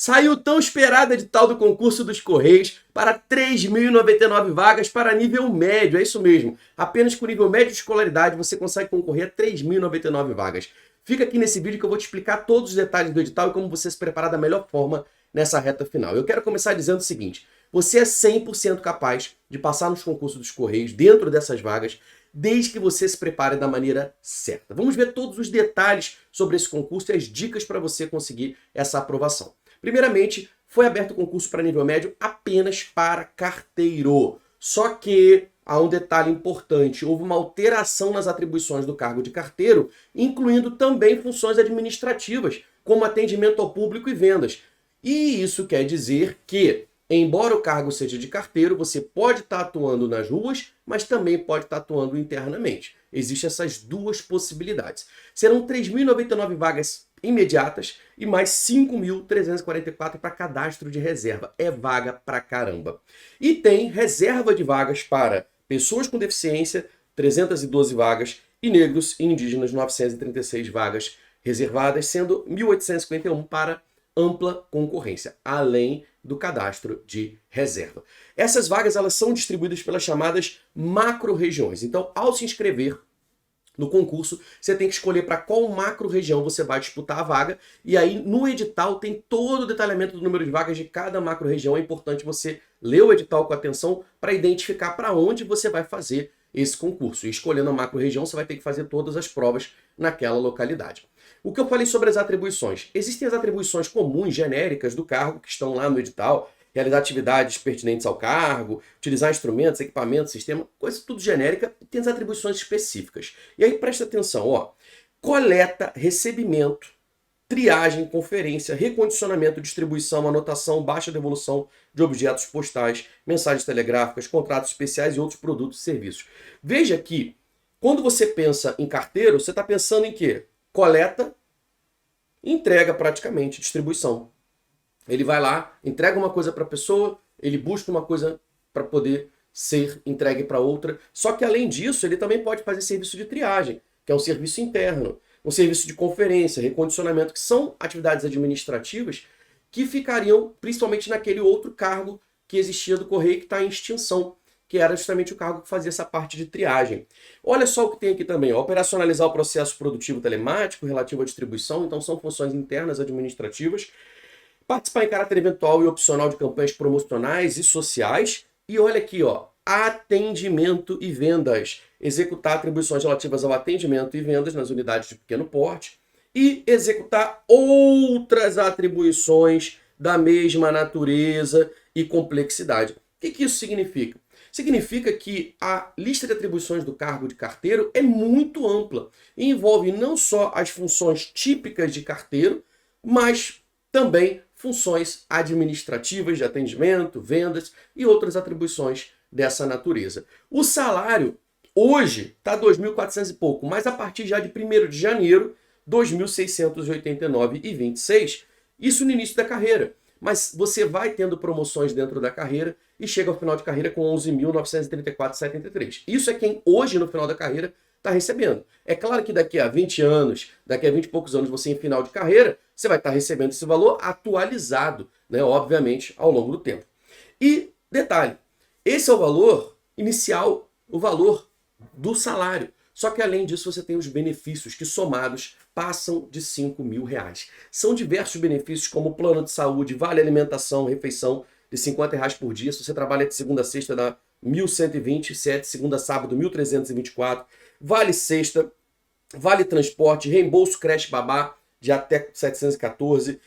Saiu o tão esperado edital do concurso dos Correios para 3.099 vagas para nível médio, é isso mesmo. Apenas com nível médio de escolaridade você consegue concorrer a 3.099 vagas. Fica aqui nesse vídeo que eu vou te explicar todos os detalhes do edital e como você se preparar da melhor forma nessa reta final. Eu quero começar dizendo o seguinte: você é 100% capaz de passar nos concursos dos Correios dentro dessas vagas, desde que você se prepare da maneira certa. Vamos ver todos os detalhes sobre esse concurso e as dicas para você conseguir essa aprovação. Primeiramente, foi aberto o concurso para nível médio apenas para carteiro. Só que há um detalhe importante: houve uma alteração nas atribuições do cargo de carteiro, incluindo também funções administrativas, como atendimento ao público e vendas. E isso quer dizer que, embora o cargo seja de carteiro, você pode estar atuando nas ruas, mas também pode estar atuando internamente. Existem essas duas possibilidades. Serão 3.099 vagas imediatas e mais 5.344 para cadastro de reserva. É vaga pra caramba. E tem reserva de vagas para pessoas com deficiência, 312 vagas, e negros e indígenas, 936 vagas reservadas, sendo 1.851 para ampla concorrência, além do cadastro de reserva. Essas vagas elas são distribuídas pelas chamadas macro-regiões. Então, ao se inscrever no concurso, você tem que escolher para qual macro-região você vai disputar a vaga, e aí no edital tem todo o detalhamento do número de vagas de cada macro-região. É importante você ler o edital com atenção para identificar para onde você vai fazer esse concurso. E escolhendo a macro-região, você vai ter que fazer todas as provas naquela localidade. O que eu falei sobre as atribuições? Existem as atribuições comuns, genéricas do cargo, que estão lá no edital: realizar atividades pertinentes ao cargo, utilizar instrumentos, equipamentos, sistema, coisa tudo genérica, e tem as atribuições específicas. E aí presta atenção, ó: coleta, recebimento, triagem, conferência, recondicionamento, distribuição, anotação, baixa devolução de objetos postais, mensagens telegráficas, contratos especiais e outros produtos e serviços. Veja que, quando você pensa em carteiro, você está pensando em quê? Coleta, entrega praticamente, distribuição. Ele vai lá, entrega uma coisa para a pessoa, ele busca uma coisa para poder ser entregue para outra. Só que além disso, ele também pode fazer serviço de triagem, que é um serviço interno, um serviço de conferência, recondicionamento, que são atividades administrativas que ficariam principalmente naquele outro cargo que existia do Correio que está em extinção, que era justamente o cargo que fazia essa parte de triagem. Olha só o que tem aqui também: ó: operacionalizar o processo produtivo telemático relativo à distribuição. Então são funções internas administrativas. Participar em caráter eventual e opcional de campanhas promocionais e sociais. E olha aqui, ó: atendimento e vendas. Executar atribuições relativas ao atendimento e vendas nas unidades de pequeno porte. E executar outras atribuições da mesma natureza e complexidade. O que isso significa? Significa que a lista de atribuições do cargo de carteiro é muito ampla e envolve não só as funções típicas de carteiro, mas também funções administrativas de atendimento, vendas e outras atribuições dessa natureza. O salário hoje está 2.400 e pouco, mas a partir já de 1º de janeiro, 2.689,26, isso no início da carreira. Mas você vai tendo promoções dentro da carreira e chega ao final de carreira com 11.934,73. Isso é quem hoje, no final da carreira, está recebendo. É claro que daqui a 20 anos, daqui a 20 e poucos anos, você em final de carreira, você vai estar recebendo esse valor atualizado, né, obviamente, ao longo do tempo. E, detalhe, esse é o valor inicial, o valor do salário. Só que além disso você tem os benefícios que somados passam de R$5.000. São diversos benefícios como plano de saúde, vale alimentação, refeição de R$50 por dia. Se você trabalha de segunda a sexta dá 1.120, se é de segunda a sábado 1.324. Vale sexta, vale transporte, reembolso creche babá de até 714.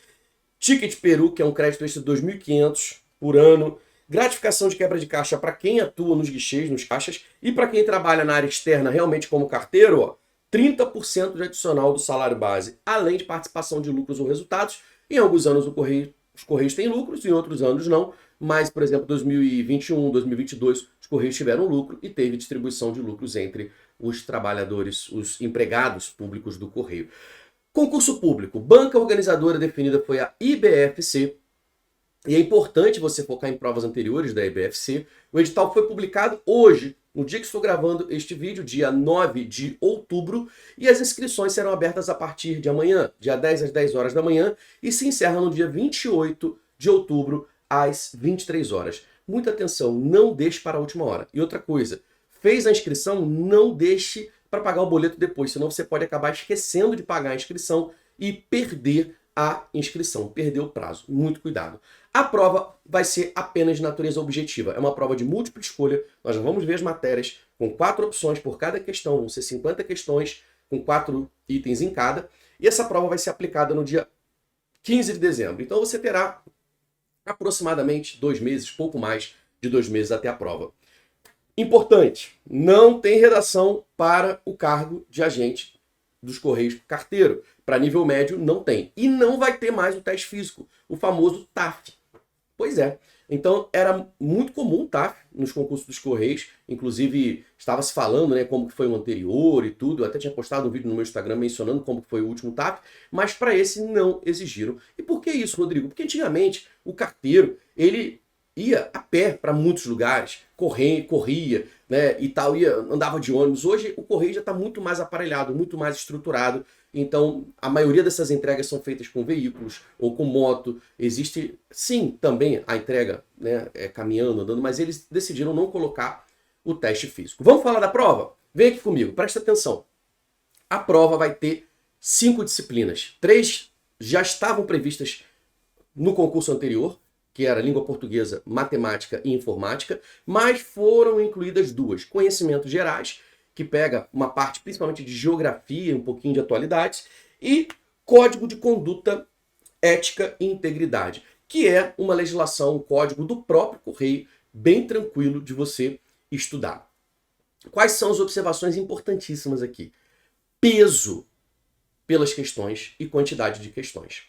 Ticket Peru, que é um crédito extra de 2.500 por ano. Gratificação de quebra de caixa para quem atua nos guichês, nos caixas, e para quem trabalha na área externa realmente como carteiro, ó, 30% de adicional do salário base, além de participação de lucros ou resultados. Em alguns anos os Correios têm lucros, em outros anos não, mas, por exemplo, 2021, 2022, os Correios tiveram lucro e teve distribuição de lucros entre os trabalhadores, os empregados públicos do Correio. Concurso público. Banca organizadora definida foi a IBFC. E é importante você focar em provas anteriores da IBFC. O edital foi publicado hoje, no dia que estou gravando este vídeo, dia 9 de outubro, e as inscrições serão abertas a partir de amanhã, dia 10 às 10 horas da manhã, e se encerra no dia 28 de outubro, às 23 horas. Muita atenção, não deixe para a última hora. E outra coisa, fez a inscrição, não deixe para pagar o boleto depois, senão você pode acabar esquecendo de pagar a inscrição e perder a inscrição, perder o prazo. Muito cuidado. A prova vai ser apenas de natureza objetiva. É uma prova de múltipla escolha. Nós já vamos ver as matérias com 4 opções por cada questão. Vão ser 50 questões com 4 itens em cada. E essa prova vai ser aplicada no dia 15 de dezembro. Então você terá aproximadamente 2 meses, pouco mais de 2 meses até a prova. Importante, não tem redação para o cargo de agente dos Correios carteiro. Para nível médio, não tem. E não vai ter mais o teste físico, o famoso TAF. Pois é. Então, era muito comum o TAF nos concursos dos Correios. Inclusive, estava se falando, né, como que foi o anterior e tudo. Eu até tinha postado um vídeo no meu Instagram mencionando como que foi o último TAF. Mas para esse não exigiram. E por que isso, Rodrigo? Porque antigamente, o carteiro, ele ia a pé para muitos lugares, corria, né, e tal, andava de ônibus. Hoje o correio já está muito mais aparelhado, muito mais estruturado. Então, a maioria dessas entregas são feitas com veículos ou com moto. Existe, sim, também a entrega, né, caminhando, andando, mas eles decidiram não colocar o teste físico. Vamos falar da prova? Vem aqui comigo, presta atenção. A prova vai ter 5 disciplinas. 3 já estavam previstas no concurso anterior, que era língua portuguesa, matemática e informática, mas foram incluídas 2. Conhecimentos gerais, que pega uma parte principalmente de geografia, um pouquinho de atualidades, e código de conduta, ética e integridade, que é uma legislação, um código do próprio Correio, bem tranquilo de você estudar. Quais são as observações importantíssimas aqui? Peso pelas questões e quantidade de questões,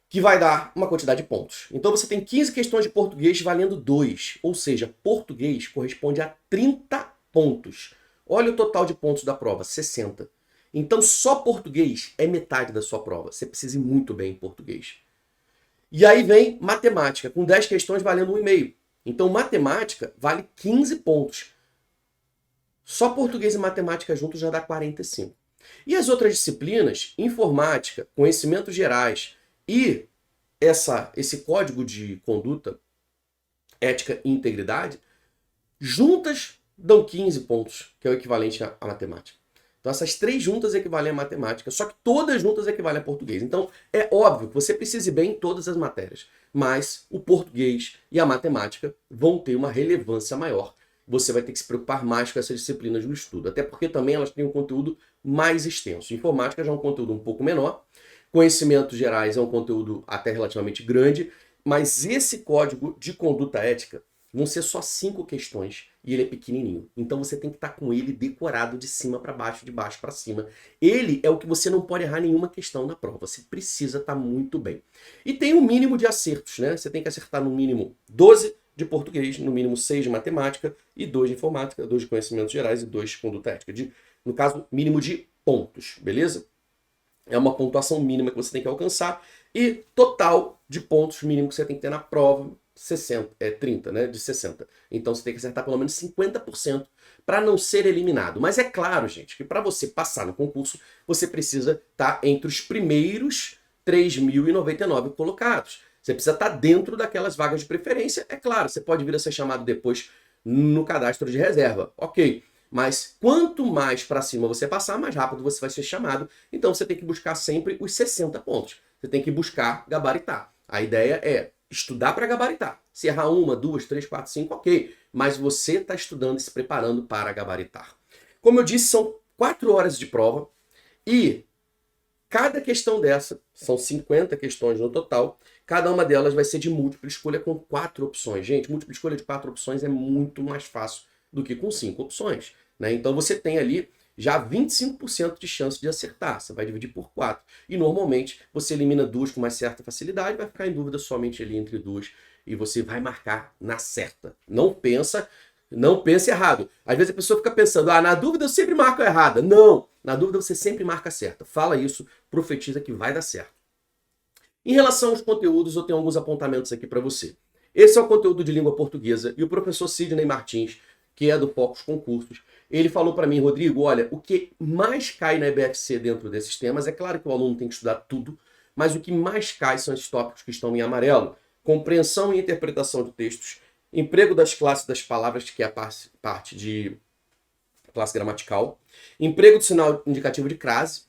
que vai dar uma quantidade de pontos. Então você tem 15 questões de português valendo 2, ou seja, português corresponde a 30 pontos. Olha o total de pontos da prova, 60. Então só português é metade da sua prova. Você precisa ir muito bem em português. E aí vem matemática, com 10 questões valendo 1,5. Então matemática vale 15 pontos. Só português e matemática juntos já dá 45. E as outras disciplinas, informática, conhecimentos gerais, e esse código de conduta, ética e integridade, juntas dão 15 pontos, que é o equivalente à matemática. Então essas 3 juntas equivalem à matemática, só que todas juntas equivalem a português. Então é óbvio que você precisa ir bem em todas as matérias, mas o português e a matemática vão ter uma relevância maior. Você vai ter que se preocupar mais com essas disciplinas no estudo, até porque também elas têm um conteúdo mais extenso. Informática já é um conteúdo um pouco menor, conhecimentos gerais é um conteúdo até relativamente grande, mas esse código de conduta ética vão ser só 5 questões e ele é pequenininho. Então você tem que estar com ele decorado de cima para baixo, de baixo para cima. Ele é o que você não pode errar nenhuma questão na prova. Você precisa estar muito bem. E tem um mínimo de acertos, né? Você tem que acertar no mínimo 12 de português, no mínimo 6 de matemática e 2 de informática, 2 de conhecimentos gerais e 2 de conduta ética. No caso, mínimo de pontos, beleza? É uma pontuação mínima que você tem que alcançar e total de pontos mínimo que você tem que ter na prova, 30, né, de 60. Então você tem que acertar pelo menos 50% para não ser eliminado. Mas é claro, gente, que para você passar no concurso, você precisa estar entre os primeiros 3.099 colocados. Você precisa estar dentro daquelas vagas de preferência. É claro, você pode vir a ser chamado depois no cadastro de reserva. Ok. Mas quanto mais para cima você passar, mais rápido você vai ser chamado. Então você tem que buscar sempre os 60 pontos. Você tem que buscar gabaritar. A ideia é estudar para gabaritar. Se errar 1, 2, 3, 4, 5, ok. Mas você está estudando e se preparando para gabaritar. Como eu disse, são 4 horas de prova. E cada questão dessa, são 50 questões no total, cada uma delas vai ser de múltipla escolha com 4 opções. Gente, múltipla escolha de 4 opções é muito mais fácil do que com 5 opções, né? Então você tem ali já 25% de chance de acertar. Você vai dividir por 4. E normalmente você elimina 2 com mais certa facilidade, vai ficar em dúvida somente ali entre 2 e você vai marcar na certa. Não pense errado. Às vezes a pessoa fica pensando, na dúvida eu sempre marco a errada. Não, na dúvida você sempre marca a certa. Fala isso, profetiza que vai dar certo. Em relação aos conteúdos, eu tenho alguns apontamentos aqui para você. Esse é o conteúdo de língua portuguesa e o professor Sidney Martins que é do Focus Concursos. Ele falou para mim, Rodrigo, olha, o que mais cai na IBFC dentro desses temas, é claro que o aluno tem que estudar tudo, mas o que mais cai são esses tópicos que estão em amarelo. Compreensão e interpretação de textos, emprego das classes das palavras, que é a parte de classe gramatical, emprego do sinal indicativo de crase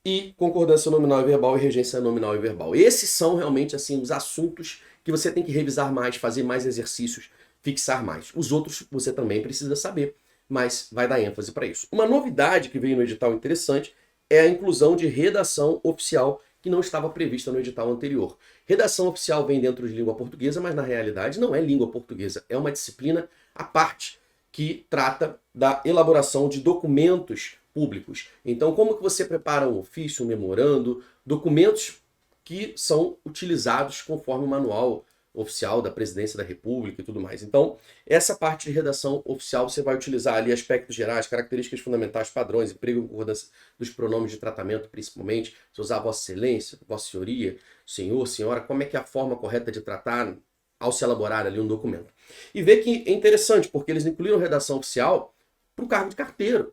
e concordância nominal e verbal e regência nominal e verbal. Esses são realmente assim os assuntos que você tem que revisar mais, fazer mais exercícios, fixar mais. Os outros você também precisa saber, mas vai dar ênfase para isso. Uma novidade que veio no edital interessante é a inclusão de redação oficial, que não estava prevista no edital anterior. Redação oficial vem dentro de língua portuguesa, mas na realidade não é língua portuguesa, é uma disciplina à parte que trata da elaboração de documentos públicos. Então, como que você prepara um ofício, um memorando, documentos que são utilizados conforme o manual oficial da Presidência da República e tudo mais. Então, essa parte de redação oficial você vai utilizar ali aspectos gerais, características fundamentais, padrões, emprego e concordância dos pronomes de tratamento, principalmente. Você usar Vossa Excelência, Vossa Senhoria, Senhor, Senhora, como é que é a forma correta de tratar ao se elaborar ali um documento. E ver que é interessante, porque eles incluíram redação oficial para o cargo de carteiro.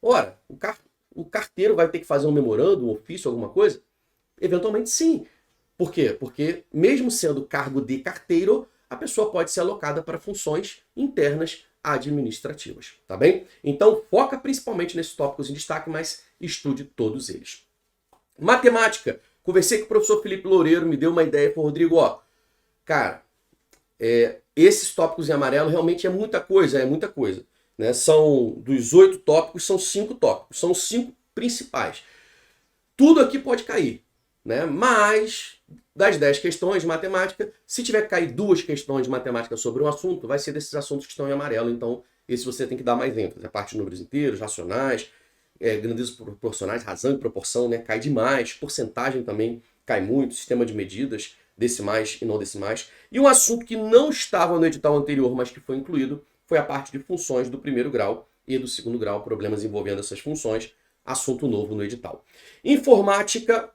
Ora, o carteiro vai ter que fazer um memorando, um ofício, alguma coisa? Eventualmente sim. Por quê? Porque mesmo sendo cargo de carteiro, a pessoa pode ser alocada para funções internas administrativas, tá bem? Então foca principalmente nesses tópicos em destaque, mas estude todos eles. Matemática. Conversei com o professor Felipe Loureiro, me deu uma ideia, falou, Rodrigo, ó, cara, esses tópicos em amarelo realmente é muita coisa, né? São, dos 8 tópicos, são 5 tópicos, são 5 principais. Tudo aqui pode cair, né? Mas das 10 questões de matemática, se tiver que cair 2 questões de matemática sobre um assunto, vai ser desses assuntos que estão em amarelo. Então, esse você tem que dar mais ênfase. A parte de números inteiros, racionais, grandezas proporcionais, razão e proporção, né? Cai demais. Porcentagem também cai muito. Sistema de medidas, decimais e não decimais. E um assunto que não estava no edital anterior, mas que foi incluído, foi a parte de funções do primeiro grau e do segundo grau, problemas envolvendo essas funções, assunto novo no edital. Informática,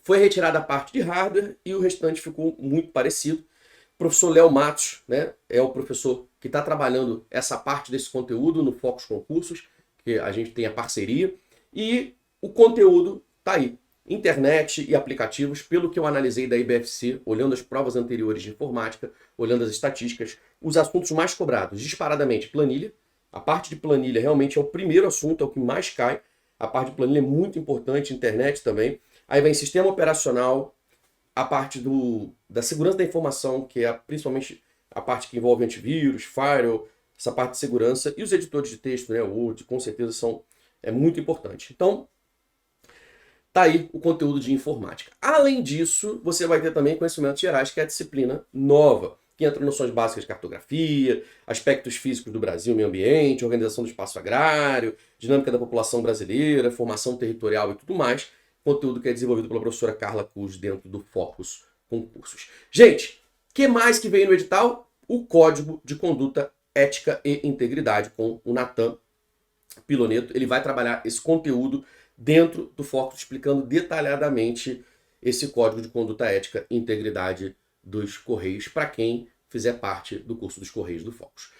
foi retirada a parte de hardware e o restante ficou muito parecido. O professor Léo Matos, né, é o professor que está trabalhando essa parte desse conteúdo no Focus Concursos, que a gente tem a parceria, e o conteúdo está aí. Internet e aplicativos, pelo que eu analisei da IBFC, olhando as provas anteriores de informática, olhando as estatísticas, os assuntos mais cobrados, disparadamente, planilha. A parte de planilha realmente é o primeiro assunto, é o que mais cai. A parte de planilha é muito importante, internet também. Aí vem sistema operacional, a parte da segurança da informação, que é principalmente a parte que envolve antivírus, firewall, essa parte de segurança, e os editores de texto, né, Word, com certeza é muito importante. Então, tá aí o conteúdo de informática. Além disso, você vai ter também conhecimentos gerais, que é a disciplina nova, que entra noções básicas de cartografia, aspectos físicos do Brasil, meio ambiente, organização do espaço agrário, dinâmica da população brasileira, formação territorial e tudo mais. Conteúdo que é desenvolvido pela professora Carla Cruz dentro do Focus Concursos. Gente, o que mais que veio no edital? O Código de Conduta, Ética e Integridade com o Natan Piloneto. Ele vai trabalhar esse conteúdo dentro do Focus, explicando detalhadamente esse Código de Conduta, Ética e Integridade dos Correios, para quem fizer parte do curso dos Correios do Focus.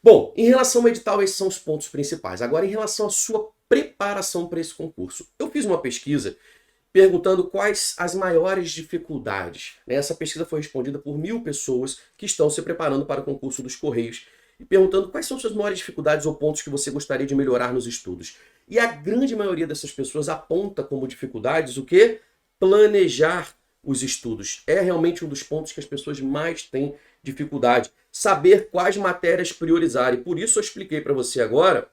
Bom, em relação ao edital, esses são os pontos principais. Agora, em relação à sua preparação para esse concurso. Eu fiz uma pesquisa perguntando quais as maiores dificuldades. Essa pesquisa foi respondida por 1.000 pessoas que estão se preparando para o concurso dos Correios e perguntando quais são suas maiores dificuldades ou pontos que você gostaria de melhorar nos estudos. E a grande maioria dessas pessoas aponta como dificuldades o quê? Planejar os estudos. É realmente um dos pontos que as pessoas mais têm dificuldade. Saber quais matérias priorizar. E por isso eu expliquei para você agora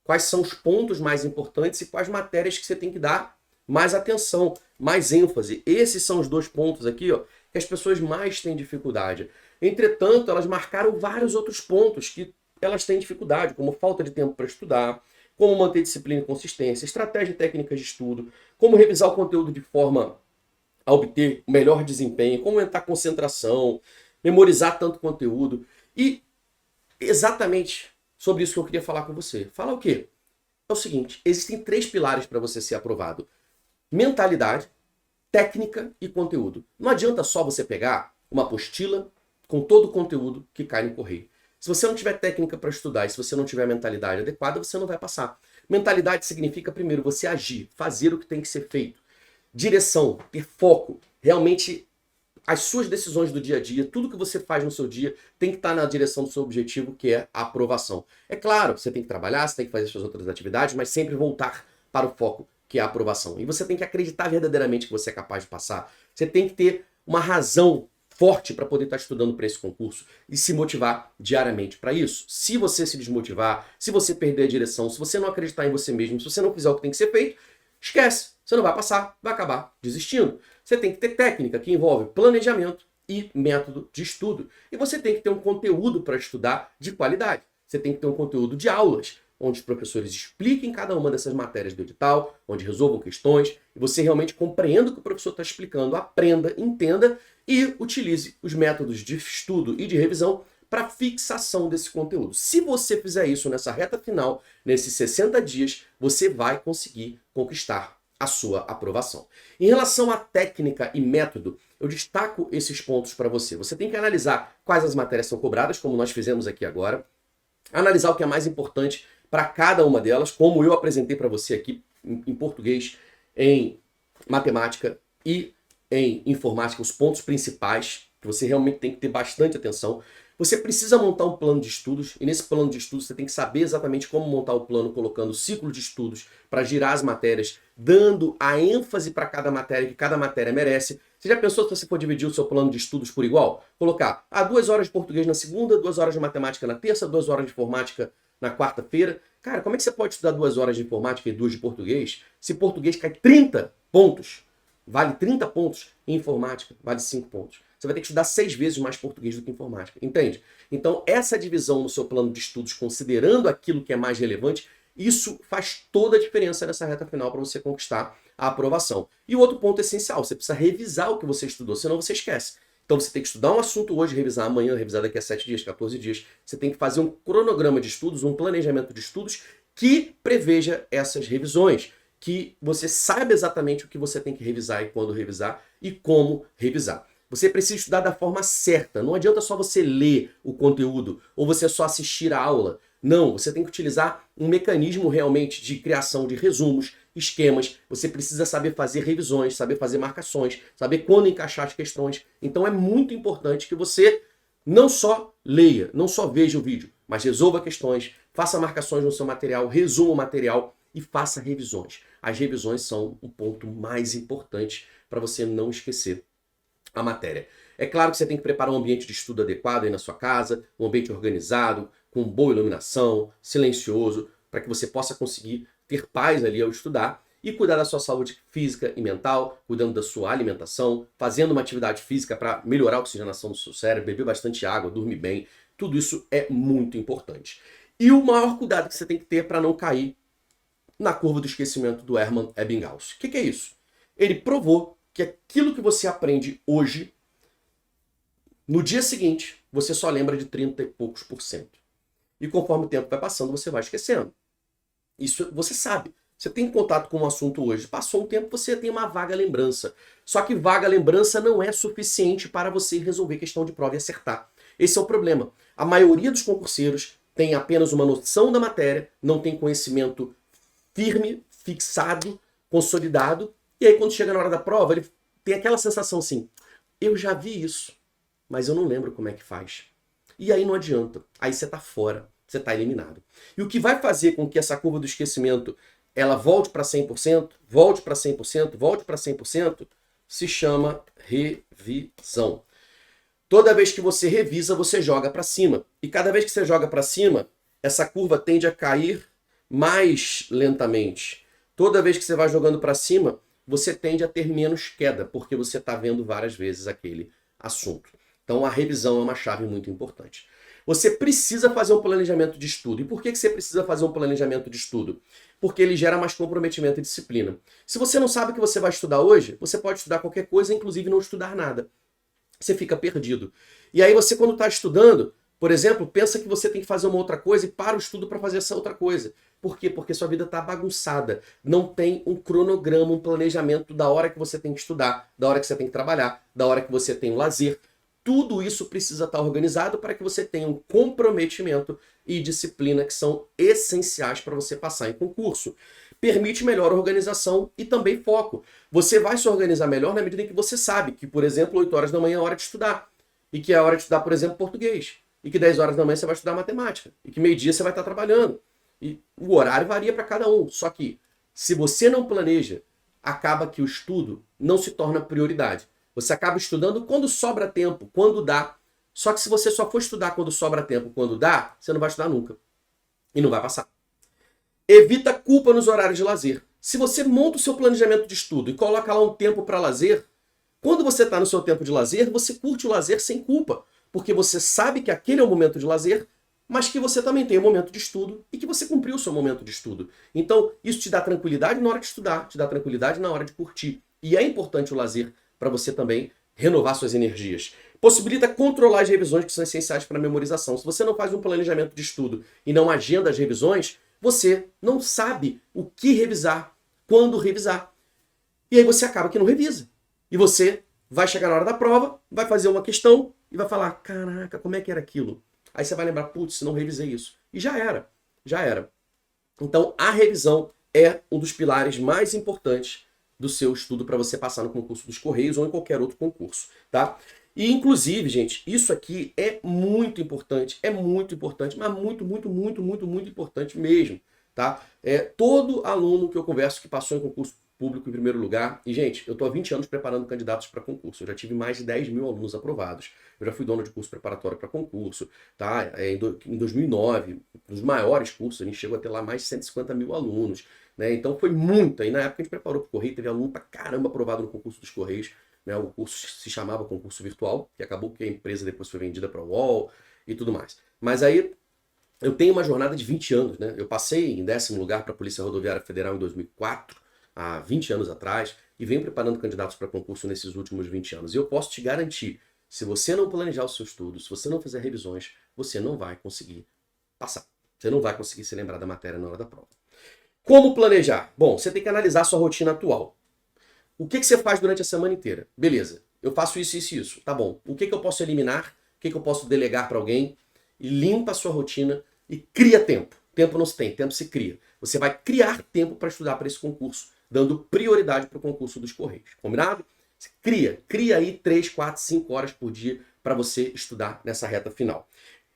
quais são os pontos mais importantes e quais matérias que você tem que dar mais atenção, mais ênfase. Esses são os 2 pontos aqui, ó, que as pessoas mais têm dificuldade. Entretanto, elas marcaram vários outros pontos que elas têm dificuldade, como falta de tempo para estudar, como manter disciplina e consistência, estratégia e técnicas de estudo, como revisar o conteúdo de forma a obter o melhor desempenho, como aumentar a concentração, memorizar tanto conteúdo. E exatamente sobre isso que eu queria falar com você. Falar o quê? É o seguinte, existem 3 pilares para você ser aprovado. Mentalidade, técnica e conteúdo. Não adianta só você pegar uma apostila com todo o conteúdo que cai no correio. Se você não tiver técnica para estudar e se você não tiver mentalidade adequada, você não vai passar. Mentalidade significa, primeiro, você agir, fazer o que tem que ser feito. Direção, ter foco, realmente as suas decisões do dia a dia, tudo que você faz no seu dia tem que estar na direção do seu objetivo, que é a aprovação. É claro, você tem que trabalhar, você tem que fazer suas outras atividades, mas sempre voltar para o foco, que é a aprovação. E você tem que acreditar verdadeiramente que você é capaz de passar. Você tem que ter uma razão forte para poder estar estudando para esse concurso e se motivar diariamente para isso. Se você se desmotivar, se você perder a direção, se você não acreditar em você mesmo, se você não fizer o que tem que ser feito, esquece. Você não vai passar, vai acabar desistindo. Você tem que ter técnica que envolve planejamento e método de estudo. E você tem que ter um conteúdo para estudar de qualidade. Você tem que ter um conteúdo de aulas, onde os professores expliquem cada uma dessas matérias do edital, onde resolvam questões, e você realmente compreenda o que o professor está explicando, aprenda, entenda e utilize os métodos de estudo e de revisão para fixação desse conteúdo. Se você fizer isso nessa reta final, nesses 60 dias, você vai conseguir conquistar a sua aprovação. Em relação à técnica e método, eu destaco esses pontos para você. Você tem que analisar quais as matérias são cobradas, como nós fizemos aqui agora, analisar o que é mais importante para cada uma delas, como eu apresentei para você aqui em português, em matemática e em informática, os pontos principais, que você realmente tem que ter bastante atenção. Você precisa montar um plano de estudos, e nesse plano de estudos você tem que saber exatamente como montar o plano, colocando o ciclo de estudos para girar as matérias, dando a ênfase para cada matéria que cada matéria merece. Você já pensou se você for dividir o seu plano de estudos por igual? Colocar 2 horas de português na segunda, 2 horas de matemática na terça, 2 horas de informática na quarta-feira. Cara, como é que você pode estudar 2 horas de informática e 2 de português, se português cai 30 pontos? Vale 30 pontos, e informática vale 5 pontos. Você vai ter que estudar 6 vezes mais português do que informática, entende? Então, essa divisão no seu plano de estudos, considerando aquilo que é mais relevante, isso faz toda a diferença nessa reta final para você conquistar a aprovação. E o outro ponto essencial, você precisa revisar o que você estudou, senão você esquece. Então, você tem que estudar um assunto hoje, revisar amanhã, revisar daqui a 7 dias, 14 dias. Você tem que fazer um cronograma de estudos, um planejamento de estudos que preveja essas revisões, que você saiba exatamente o que você tem que revisar e quando revisar e como revisar. Você precisa estudar da forma certa. Não adianta só você ler o conteúdo ou você só assistir a aula. Não, você tem que utilizar um mecanismo realmente de criação de resumos, esquemas. Você precisa saber fazer revisões, saber fazer marcações, saber quando encaixar as questões. Então é muito importante que você não só leia, não só veja o vídeo, mas resolva questões, faça marcações no seu material, resuma o material e faça revisões. As revisões são o ponto mais importante para você não esquecer a matéria. É claro que você tem que preparar um ambiente de estudo adequado aí na sua casa, um ambiente organizado, com boa iluminação, silencioso, para que você possa conseguir ter paz ali ao estudar e cuidar da sua saúde física e mental, cuidando da sua alimentação, fazendo uma atividade física para melhorar a oxigenação do seu cérebro, beber bastante água, dormir bem. Tudo isso é muito importante. E o maior cuidado que você tem que ter para não cair na curva do esquecimento do Hermann Ebbinghaus. O que é isso? Ele provou que aquilo que você aprende hoje, no dia seguinte, você só lembra de 30 e poucos por cento. E conforme o tempo vai passando, você vai esquecendo. Isso você sabe. Você tem contato com um assunto hoje. Passou um tempo, você tem uma vaga lembrança. Só que vaga lembrança não é suficiente para você resolver questão de prova e acertar. Esse é o problema. A maioria dos concurseiros tem apenas uma noção da matéria, não tem conhecimento firme, fixado, consolidado. E aí quando chega na hora da prova, ele tem aquela sensação assim, eu já vi isso, mas eu não lembro como é que faz. E aí não adianta. Aí você está fora, você está eliminado. E o que vai fazer com que essa curva do esquecimento ela volte para 100%, volte para 100%, volte para 100%, se chama revisão. Toda vez que você revisa, você joga para cima. E cada vez que você joga para cima, essa curva tende a cair mais lentamente. Toda vez que você vai jogando para cima, você tende a ter menos queda, porque você está vendo várias vezes aquele assunto. Então a revisão é uma chave muito importante. Você precisa fazer um planejamento de estudo. E por que você precisa fazer um planejamento de estudo? Porque ele gera mais comprometimento e disciplina. Se você não sabe o que você vai estudar hoje, você pode estudar qualquer coisa, inclusive não estudar nada. Você fica perdido. E aí você, quando está estudando, por exemplo, pensa que você tem que fazer uma outra coisa e para o estudo para fazer essa outra coisa. Por quê? Porque sua vida está bagunçada. Não tem um cronograma, um planejamento da hora que você tem que estudar, da hora que você tem que trabalhar, da hora que você tem o lazer. tudo isso precisa estar organizado para que você tenha um comprometimento e disciplina que são essenciais para você passar em concurso. Permite melhor organização e também foco. Você vai se organizar melhor na medida em que você sabe que, por exemplo, 8 horas da manhã é hora de estudar. E que é hora de estudar, por exemplo, português. E que 10 horas da manhã você vai estudar matemática. E que meio-dia você vai estar trabalhando. E o horário varia para cada um. Só que, se você não planeja, acaba que o estudo não se torna prioridade. Você acaba estudando quando sobra tempo, quando dá. Só que se você só for estudar quando sobra tempo, quando dá, você não vai estudar nunca. E não vai passar. Evita culpa nos horários de lazer. Se você monta o seu planejamento de estudo e coloca lá um tempo para lazer, quando você está no seu tempo de lazer, você curte o lazer sem culpa. Porque você sabe que aquele é o momento de lazer, mas que você também tem um momento de estudo e que você cumpriu o seu momento de estudo. Então, isso te dá tranquilidade na hora de estudar, te dá tranquilidade na hora de curtir. E é importante o lazer para você também renovar suas energias. Possibilita controlar as revisões que são essenciais para a memorização. Se você não faz um planejamento de estudo e não agenda as revisões, você não sabe o que revisar, quando revisar. E aí você acaba que não revisa. E você vai chegar na hora da prova, vai fazer uma questão e vai falar, caraca, como é que era aquilo? Aí você vai lembrar, putz, não revisei isso. E já era, já era. Então a revisão é um dos pilares mais importantes do seu estudo para você passar no concurso dos Correios ou em qualquer outro concurso, tá? E inclusive, gente, isso aqui é muito importante, mas muito importante mesmo, tá? Todo aluno que eu converso que passou em concurso público em primeiro lugar, e gente, eu estou há 20 anos preparando candidatos para concurso, eu já tive mais de 10 mil alunos aprovados, eu já fui dono de curso preparatório para concurso, tá? Em 2009, nos maiores cursos, a gente chegou a ter lá mais de 150 mil alunos, né? Então foi muita, e na época a gente preparou para o Correio, teve aluno pra caramba aprovado no concurso dos Correios, né? O curso se chamava concurso virtual, que acabou que a empresa depois foi vendida para a UOL e tudo mais. Mas aí eu tenho uma jornada de 20 anos, né? Eu passei em 10º lugar para a Polícia Rodoviária Federal em 2004, há 20 anos atrás, e venho preparando candidatos para concurso nesses últimos 20 anos. E eu posso te garantir, se você não planejar o seu estudo, se você não fizer revisões, você não vai conseguir passar. Você não vai conseguir se lembrar da matéria na hora da prova. Como planejar? Bom, você tem que analisar a sua rotina atual. O que você faz durante a semana inteira? Beleza, eu faço isso, isso e isso. Tá bom. O que eu posso eliminar? O que eu posso delegar para alguém? E limpa a sua rotina e cria tempo. Tempo não se tem, tempo se cria. Você vai criar tempo para estudar para esse concurso, dando prioridade para o concurso dos Correios. Combinado? Você cria aí 3, 4, 5 horas por dia para você estudar nessa reta final.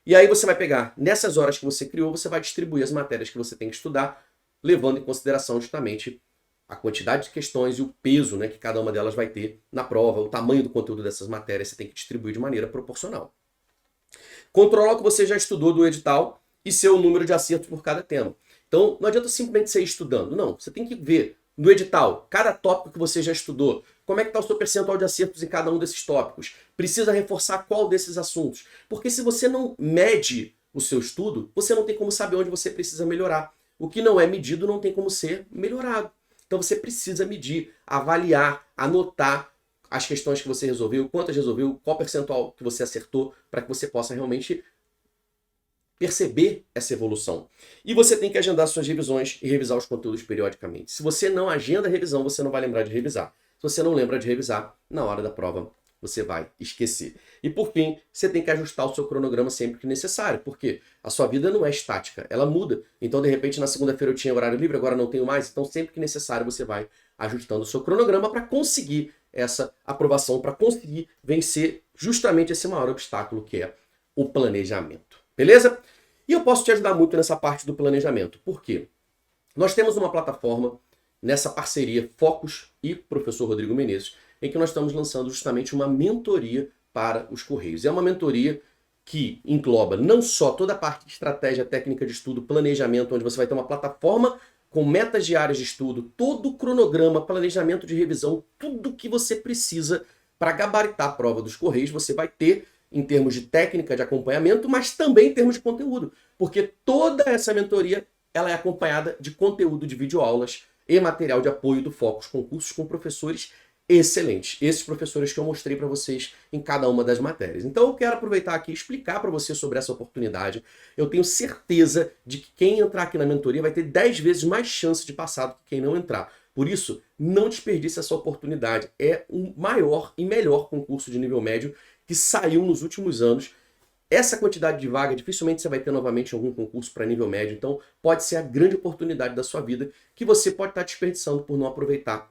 E aí você vai pegar, nessas horas que você criou, você vai distribuir as matérias que você tem que estudar, levando em consideração justamente a quantidade de questões e o peso, né, que cada uma delas vai ter na prova, o tamanho do conteúdo dessas matérias, você tem que distribuir de maneira proporcional. Controlar o que você já estudou do edital e seu número de acertos por cada tema. Então, não adianta simplesmente você ir estudando. Não, você tem que ver no edital, cada tópico que você já estudou, como é que está o seu percentual de acertos em cada um desses tópicos. Precisa reforçar qual desses assuntos. Porque se você não mede o seu estudo, você não tem como saber onde você precisa melhorar. O que não é medido não tem como ser melhorado. Então você precisa medir, avaliar, anotar as questões que você resolveu, quantas resolveu, qual percentual que você acertou, para que você possa realmente perceber essa evolução. E você tem que agendar suas revisões e revisar os conteúdos periodicamente. Se você não agenda a revisão, você não vai lembrar de revisar. Se você não lembra de revisar, na hora da prova você vai esquecer. E por fim, você tem que ajustar o seu cronograma sempre que necessário, porque a sua vida não é estática, ela muda. Então, de repente, na segunda-feira eu tinha horário livre, agora não tenho mais. Então, sempre que necessário, você vai ajustando o seu cronograma para conseguir essa aprovação, para conseguir vencer justamente esse maior obstáculo que é o planejamento. Beleza? E eu posso te ajudar muito nessa parte do planejamento. Por quê? Nós temos uma plataforma nessa parceria Focus e Professor Rodrigo Menezes, em que nós estamos lançando justamente uma mentoria para os Correios. É uma mentoria que engloba não só toda a parte de estratégia, técnica de estudo, planejamento, onde você vai ter uma plataforma com metas diárias de estudo, todo o cronograma, planejamento de revisão, tudo que você precisa para gabaritar a prova dos Correios, você vai ter em termos de técnica de acompanhamento, mas também em termos de conteúdo, porque toda essa mentoria ela é acompanhada de conteúdo de videoaulas e material de apoio do Focus, concursos com professores excelentes. Esses professores que eu mostrei para vocês em cada uma das matérias. Então eu quero aproveitar aqui e explicar para você sobre essa oportunidade. Eu tenho certeza de que quem entrar aqui na mentoria vai ter 10 vezes mais chance de passar do que quem não entrar. Por isso, não desperdice essa oportunidade. É o maior e melhor concurso de nível médio que saiu nos últimos anos. Essa quantidade de vaga dificilmente você vai ter novamente em algum concurso para nível médio, então pode ser a grande oportunidade da sua vida que você pode estar desperdiçando por não aproveitar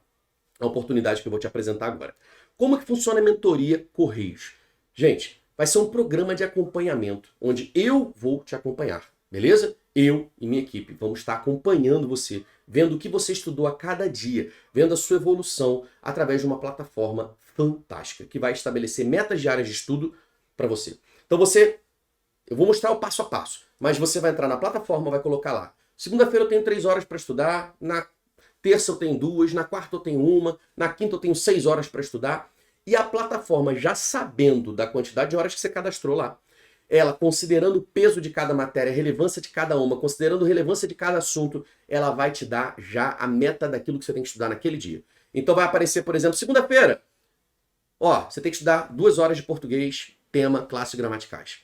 a oportunidade que eu vou te apresentar agora. Como que funciona a mentoria Correios? Gente, vai ser um programa de acompanhamento, onde eu vou te acompanhar, beleza? Eu e minha equipe vamos estar acompanhando você, vendo o que você estudou a cada dia, vendo a sua evolução através de uma plataforma fantástica, que vai estabelecer metas diárias de estudo para você. Então eu vou mostrar o passo a passo, mas você vai entrar na plataforma, vai colocar lá. Segunda-feira eu tenho 3 horas para estudar, na terça eu tenho 2, na quarta eu tenho 1, na quinta eu tenho 6 horas para estudar. E a plataforma, já sabendo da quantidade de horas que você cadastrou lá, ela, considerando o peso de cada matéria, a relevância de cada uma, considerando a relevância de cada assunto, ela vai te dar já a meta daquilo que você tem que estudar naquele dia. Então vai aparecer, por exemplo, segunda-feira, você tem que estudar 2 horas de português, tema, classes gramaticais.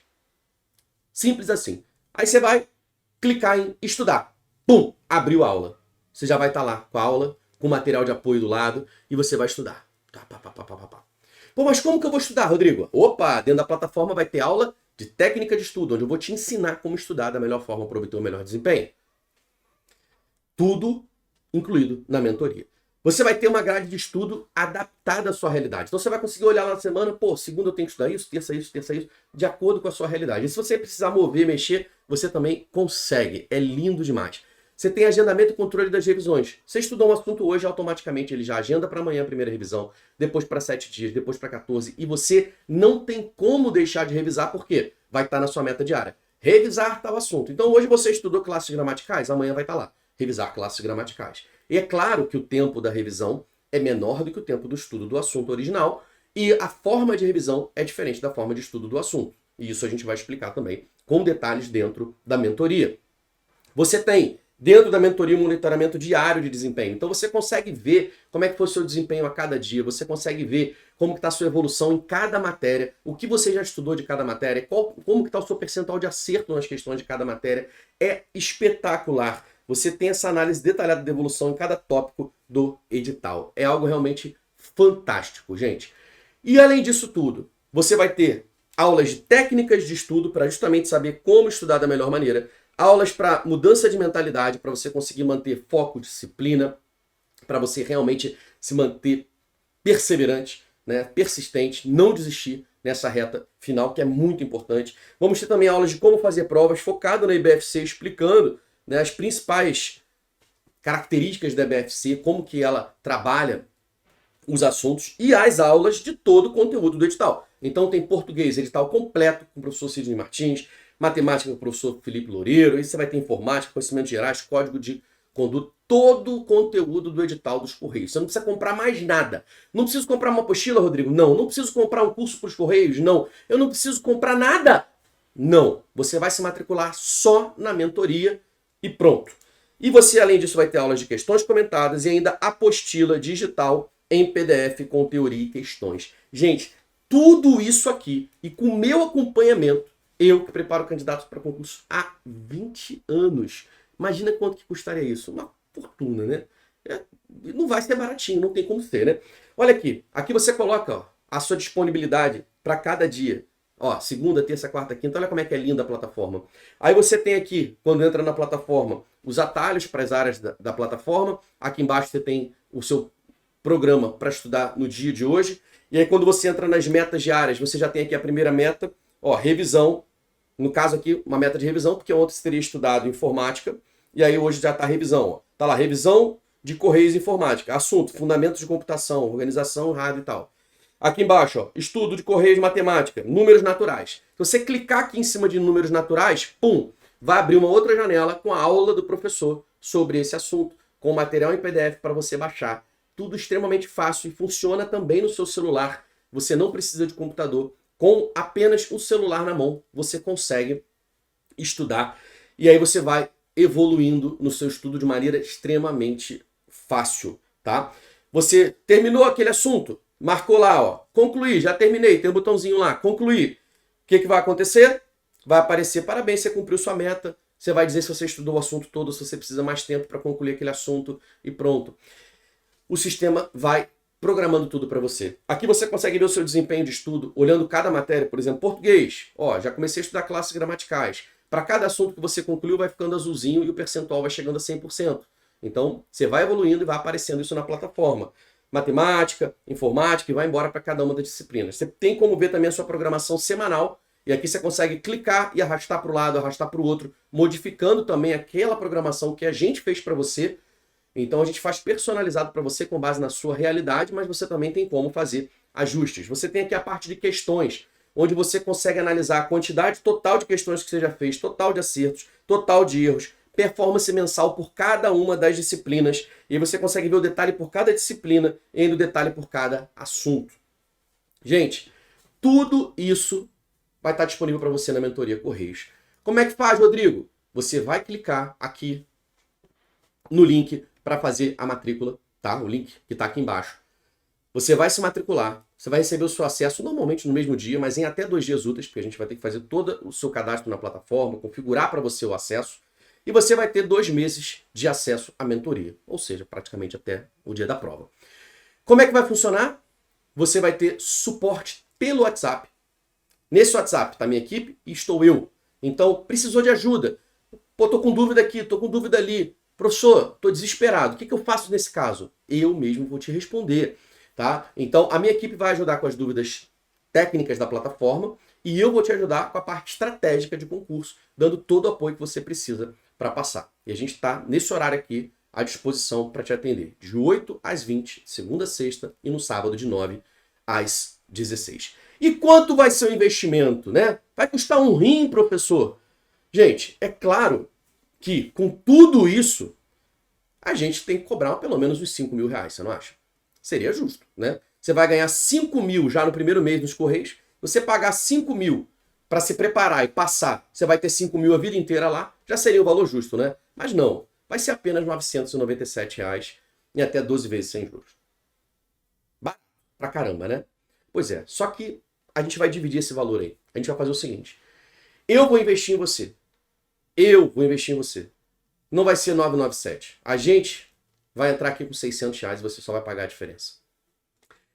Simples assim. Aí você vai clicar em estudar. Pum! Abriu a aula. Você já vai estar lá com a aula, com material de apoio do lado, e você vai estudar. Pô, mas como que eu vou estudar, Rodrigo? Opa, dentro da plataforma vai ter aula de técnica de estudo, onde eu vou te ensinar como estudar da melhor forma para obter o melhor desempenho. Tudo incluído na mentoria. Você vai ter uma grade de estudo adaptada à sua realidade. Então você vai conseguir olhar lá na semana, segunda eu tenho que estudar isso, terça isso, de acordo com a sua realidade. E se você precisar mover, mexer, você também consegue. É lindo demais. Você tem agendamento e controle das revisões. Você estudou um assunto hoje, automaticamente ele já agenda para amanhã a primeira revisão, depois para 7 dias, depois para 14, e você não tem como deixar de revisar, porque vai estar na sua meta diária. Revisar tal assunto. Então hoje você estudou classes gramaticais, amanhã vai estar lá. Revisar classes gramaticais. E é claro que o tempo da revisão é menor do que o tempo do estudo do assunto original, e a forma de revisão é diferente da forma de estudo do assunto. E isso a gente vai explicar também com detalhes dentro da mentoria. Você tem dentro da mentoria um monitoramento diário de desempenho. Então você consegue ver como é que foi o seu desempenho a cada dia, você consegue ver como que está a sua evolução em cada matéria, o que você já estudou de cada matéria, como que está o seu percentual de acerto nas questões de cada matéria. É espetacular. Você tem essa análise detalhada de evolução em cada tópico do edital. É algo realmente fantástico, gente. E além disso tudo, você vai ter aulas de técnicas de estudo para justamente saber como estudar da melhor maneira, aulas para mudança de mentalidade, para você conseguir manter foco, disciplina, para você realmente se manter perseverante, né, persistente, não desistir nessa reta final, que é muito importante. Vamos ter também aulas de como fazer provas, focado na IBFC, explicando, né, as principais características da IBFC, como que ela trabalha os assuntos, e as aulas de todo o conteúdo do edital. Então tem português, edital completo, com o professor Sidney Martins, matemática com o professor Felipe Loureiro, aí você vai ter informática, conhecimentos gerais, código de conduta, todo o conteúdo do edital dos Correios. Você não precisa comprar mais nada. Não preciso comprar uma apostila, Rodrigo? Não. Não preciso comprar um curso para os Correios? Não. Eu não preciso comprar nada? Não. Você vai se matricular só na mentoria e pronto. E você, além disso, vai ter aulas de questões comentadas e ainda apostila digital em PDF com teoria e questões. Gente, tudo isso aqui e com o meu acompanhamento, eu que preparo candidatos para concurso há 20 anos. Imagina quanto que custaria isso. Uma fortuna, né? Não vai ser baratinho, não tem como ser, né? Olha aqui. Aqui você coloca a sua disponibilidade para cada dia. Segunda, terça, quarta, quinta. Olha como é que é linda a plataforma. Aí você tem aqui, quando entra na plataforma, os atalhos para as áreas da plataforma. Aqui embaixo você tem o seu programa para estudar no dia de hoje. E aí quando você entra nas metas diárias, você já tem aqui a primeira meta, revisão. No caso aqui, uma meta de revisão, porque ontem você teria estudado informática, e aí hoje já está a revisão. Está lá, revisão de Correios e Informática. Assunto, fundamentos de computação, organização, rádio e tal. Aqui embaixo, estudo de Correios e Matemática, números naturais. Se você clicar aqui em cima de números naturais, vai abrir uma outra janela com a aula do professor sobre esse assunto, com material em PDF para você baixar. Tudo extremamente fácil e funciona também no seu celular. Você não precisa de computador. Com apenas o celular na mão, você consegue estudar. E aí você vai evoluindo no seu estudo de maneira extremamente fácil, tá? Você terminou aquele assunto, marcou lá, concluir, já terminei, tem um botãozinho lá, concluir. O que vai acontecer? Vai aparecer, parabéns, você cumpriu sua meta. Você vai dizer se você estudou o assunto todo, se você precisa mais tempo para concluir aquele assunto e pronto. O sistema vai programando tudo para você. Aqui você consegue ver o seu desempenho de estudo, olhando cada matéria, por exemplo, português. Ó, já comecei a estudar classes gramaticais. Para cada assunto que você concluiu, vai ficando azulzinho e o percentual vai chegando a 100%. Então, você vai evoluindo e vai aparecendo isso na plataforma. Matemática, informática, e vai embora para cada uma das disciplinas. Você tem como ver também a sua programação semanal, e aqui você consegue clicar e arrastar para o lado, arrastar para o outro, modificando também aquela programação que a gente fez para você. Então a gente faz personalizado para você com base na sua realidade, mas você também tem como fazer ajustes. Você tem aqui a parte de questões, onde você consegue analisar a quantidade total de questões que você já fez, total de acertos, total de erros, performance mensal por cada uma das disciplinas, e você consegue ver o detalhe por cada disciplina e ainda o detalhe por cada assunto. Gente, tudo isso vai estar disponível para você na mentoria Correios. Como é que faz, Rodrigo? Você vai clicar aqui no link para fazer a matrícula, tá? O link que está aqui embaixo. Você vai se matricular, você vai receber o seu acesso normalmente no mesmo dia, mas em até 2 dias úteis, porque a gente vai ter que fazer todo o seu cadastro na plataforma, configurar para você o acesso, e você vai ter 2 meses de acesso à mentoria, ou seja, praticamente até o dia da prova. Como é que vai funcionar? Você vai ter suporte pelo WhatsApp. Nesse WhatsApp está minha equipe e estou eu. Então, precisou de ajuda. Pô, tô com dúvida aqui, tô com dúvida ali. Professor, tô desesperado. O que eu faço nesse caso? Eu mesmo vou te responder, tá? Então, a minha equipe vai ajudar com as dúvidas técnicas da plataforma e eu vou te ajudar com a parte estratégica de concurso, dando todo o apoio que você precisa para passar. E a gente está nesse horário aqui à disposição para te atender, de 8 às 20, segunda a sexta, e no sábado de 9 às 16. E quanto vai ser o investimento, né? Vai custar um rim, professor? Gente, é claro que com tudo isso, a gente tem que cobrar pelo menos uns 5 mil reais, você não acha? Seria justo, né? Você vai ganhar 5 mil já no primeiro mês nos Correios, você pagar 5 mil para se preparar e passar, você vai ter 5 mil a vida inteira lá, já seria o valor justo, né? Mas não, vai ser apenas R$ 997 reais em até 12 vezes sem juros. Barato pra caramba, né? Pois é, só que a gente vai dividir esse valor aí. A gente vai fazer o seguinte, eu vou investir em você. Eu vou investir em você. Não vai ser 997. A gente vai entrar aqui com 600 reais e você só vai pagar a diferença.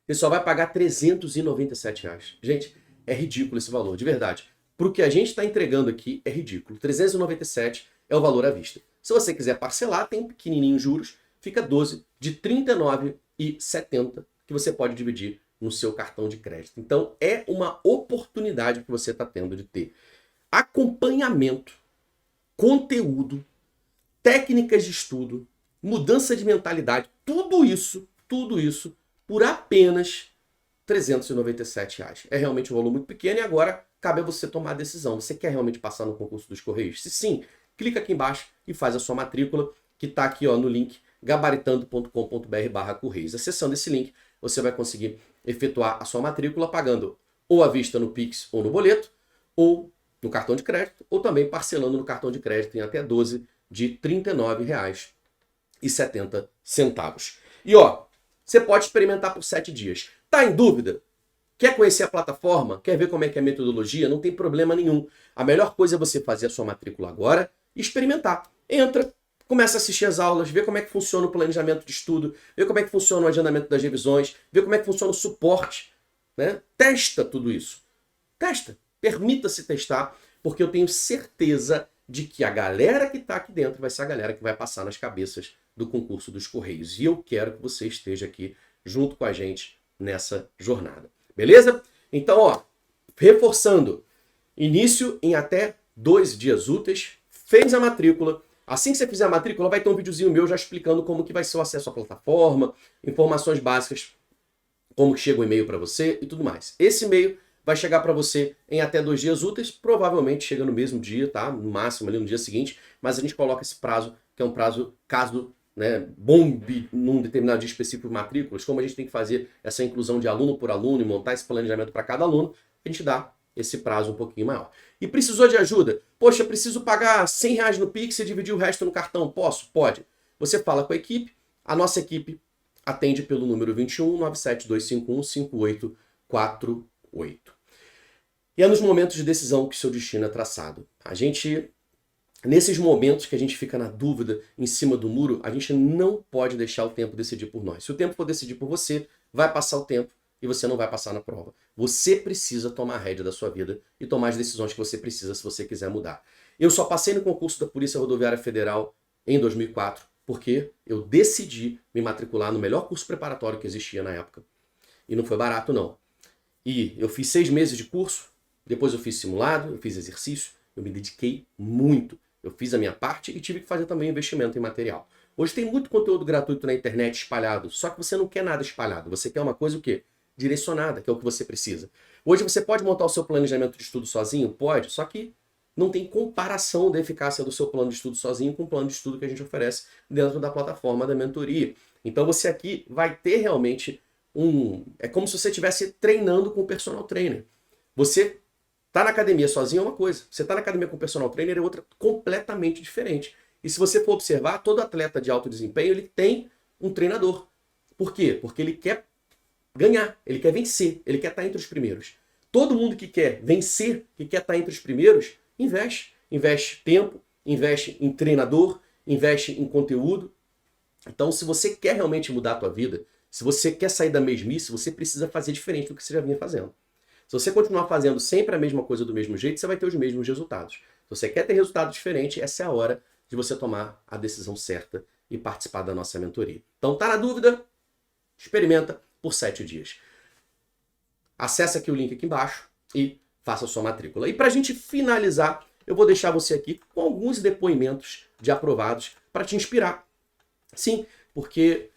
Você só vai pagar 397 reais. Gente, é ridículo esse valor, de verdade. Para o que a gente está entregando aqui, é ridículo. 397 é o valor à vista. Se você quiser parcelar, tem pequenininho juros, fica 12 de R$ 39,70 que você pode dividir no seu cartão de crédito. Então, é uma oportunidade que você está tendo de ter acompanhamento, conteúdo, técnicas de estudo, mudança de mentalidade, tudo isso por apenas R$ 397 reais. É realmente um valor muito pequeno e agora cabe a você tomar a decisão. Você quer realmente passar no concurso dos Correios? Se sim, clica aqui embaixo e faz a sua matrícula, que está aqui ó, no link gabaritando.com.br/Correios. Acessando esse link, você vai conseguir efetuar a sua matrícula pagando ou à vista no Pix ou no boleto, ou no cartão de crédito, ou também parcelando no cartão de crédito em até 12 de R$ 39,70. E ó, você pode experimentar por 7 dias. Tá em dúvida? Quer conhecer a plataforma? Quer ver como é que é a metodologia? Não tem problema nenhum. A melhor coisa é você fazer a sua matrícula agora e experimentar. Entra, começa a assistir as aulas, vê como é que funciona o planejamento de estudo, vê como é que funciona o agendamento das revisões, vê como é que funciona o suporte, né? Testa tudo isso. Testa. Permita-se testar, porque eu tenho certeza de que a galera que está aqui dentro vai ser a galera que vai passar nas cabeças do concurso dos Correios. E eu quero que você esteja aqui junto com a gente nessa jornada. Beleza? Então, ó, reforçando, início em até 2 dias úteis, fez a matrícula. Assim que você fizer a matrícula, vai ter um videozinho meu já explicando como que vai ser o acesso à plataforma, informações básicas, como que chega o e-mail para você e tudo mais. Esse e-mail vai chegar para você em até 2 dias úteis, provavelmente chega no mesmo dia, tá? No máximo ali no dia seguinte, mas a gente coloca esse prazo, que é um prazo caso bombe num determinado dia específico de matrículas, como a gente tem que fazer essa inclusão de aluno por aluno e montar esse planejamento para cada aluno, a gente dá esse prazo um pouquinho maior. E precisou de ajuda? Poxa, preciso pagar R$ 100 no Pix e dividir o resto no cartão. Posso? Pode. Você fala com a equipe, a nossa equipe atende pelo número 21 97251 5848. E é nos momentos de decisão que seu destino é traçado. Nesses momentos que a gente fica na dúvida, em cima do muro, a gente não pode deixar o tempo decidir por nós. Se o tempo for decidir por você, vai passar o tempo e você não vai passar na prova. Você precisa tomar a rédea da sua vida e tomar as decisões que você precisa se você quiser mudar. Eu só passei no concurso da Polícia Rodoviária Federal em 2004 porque eu decidi me matricular no melhor curso preparatório que existia na época. E não foi barato, não. E eu fiz 6 meses de curso, depois eu fiz simulado, eu fiz exercício, eu me dediquei muito. Eu fiz a minha parte e tive que fazer também investimento em material. Hoje tem muito conteúdo gratuito na internet espalhado, só que você não quer nada espalhado. Você quer uma coisa o quê? Direcionada, que é o que você precisa. Hoje você pode montar o seu planejamento de estudo sozinho? Pode, só que não tem comparação da eficácia do seu plano de estudo sozinho com o plano de estudo que a gente oferece dentro da plataforma da mentoria. Então você aqui vai ter realmente É como se você estivesse treinando com o personal trainer. Você tá na academia sozinho é uma coisa, você tá na academia com o personal trainer é outra completamente diferente. E se você for observar, todo atleta de alto desempenho ele tem um treinador. Por quê? Porque ele quer ganhar, ele quer vencer, ele quer estar entre os primeiros. Todo mundo que quer vencer, que quer estar entre os primeiros, investe. Investe tempo, investe em treinador, investe em conteúdo. Então, se você quer realmente mudar a tua vida, se você quer sair da mesmice, você precisa fazer diferente do que você já vinha fazendo. Se você continuar fazendo sempre a mesma coisa do mesmo jeito, você vai ter os mesmos resultados. Se você quer ter resultado diferente, essa é a hora de você tomar a decisão certa e participar da nossa mentoria. Então, tá na dúvida? Experimenta por 7 dias. Acesse aqui o link aqui embaixo e faça a sua matrícula. E para a gente finalizar, eu vou deixar você aqui com alguns depoimentos de aprovados para te inspirar. Sim, porque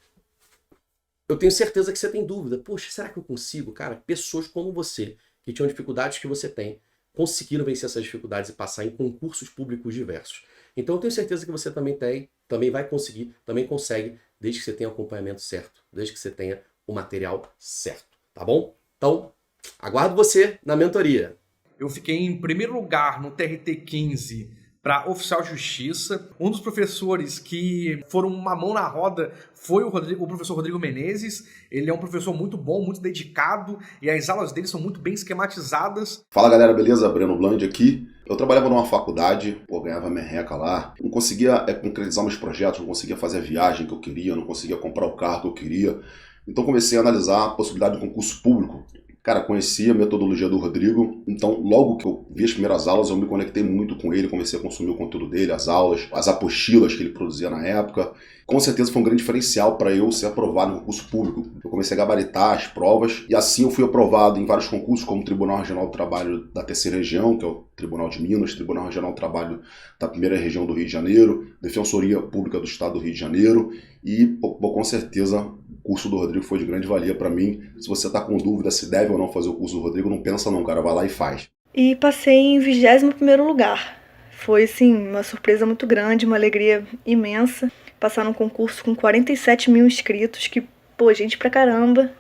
eu tenho certeza que você tem dúvida. Poxa, será que eu consigo? Cara, pessoas como você, que tinham dificuldades que você tem, conseguiram vencer essas dificuldades e passar em concursos públicos diversos. Então eu tenho certeza que você também tem, também vai conseguir, também consegue, desde que você tenha o acompanhamento certo, desde que você tenha o material certo, tá bom? Então, aguardo você na mentoria. Eu fiquei em primeiro lugar no TRT 15 para oficial de justiça. Um dos professores que foram uma mão na roda foi o professor Rodrigo Menezes. Ele é um professor muito bom, muito dedicado, e as aulas dele são muito bem esquematizadas. Fala galera, beleza? Breno Bland aqui. Eu trabalhava numa faculdade, ganhava merreca lá, não conseguia concretizar meus projetos, não conseguia fazer a viagem que eu queria, não conseguia comprar o carro que eu queria. Então comecei a analisar a possibilidade de concurso público. Cara, conheci a metodologia do Rodrigo, então logo que eu vi as primeiras aulas eu me conectei muito com ele, comecei a consumir o conteúdo dele, as aulas, as apostilas que ele produzia na época. Com certeza foi um grande diferencial para eu ser aprovado no concurso público. Eu comecei a gabaritar as provas e assim eu fui aprovado em vários concursos, como o Tribunal Regional do Trabalho da Terceira Região, que é o Tribunal de Minas, Tribunal Regional do Trabalho da Primeira Região do Rio de Janeiro, Defensoria Pública do Estado do Rio de Janeiro e, com certeza, o curso do Rodrigo foi de grande valia para mim. Se você está com dúvida se deve ou não fazer o curso do Rodrigo, não pensa não, cara, vai lá e faz. E passei em 21º lugar. Foi, sim, uma surpresa muito grande, uma alegria imensa. Passar num concurso com 47 mil inscritos, que, pô, gente pra caramba.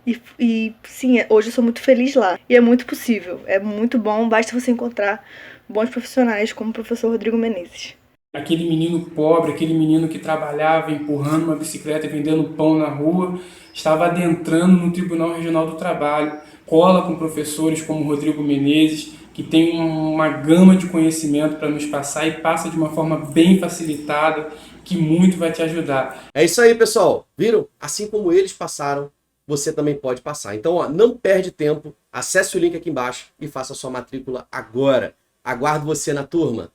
E sim, hoje eu sou muito feliz lá. E é muito possível, é muito bom, basta você encontrar bons profissionais como o professor Rodrigo Menezes. Aquele menino pobre, aquele menino que trabalhava empurrando uma bicicleta e vendendo pão na rua, estava adentrando no Tribunal Regional do Trabalho, cola com professores como Rodrigo Menezes, que tem uma gama de conhecimento para nos passar e passa de uma forma bem facilitada, que muito vai te ajudar. É isso aí, pessoal. Viram? Assim como eles passaram, você também pode passar. Então, não perde tempo, acesse o link aqui embaixo e faça a sua matrícula agora. Aguardo você na turma.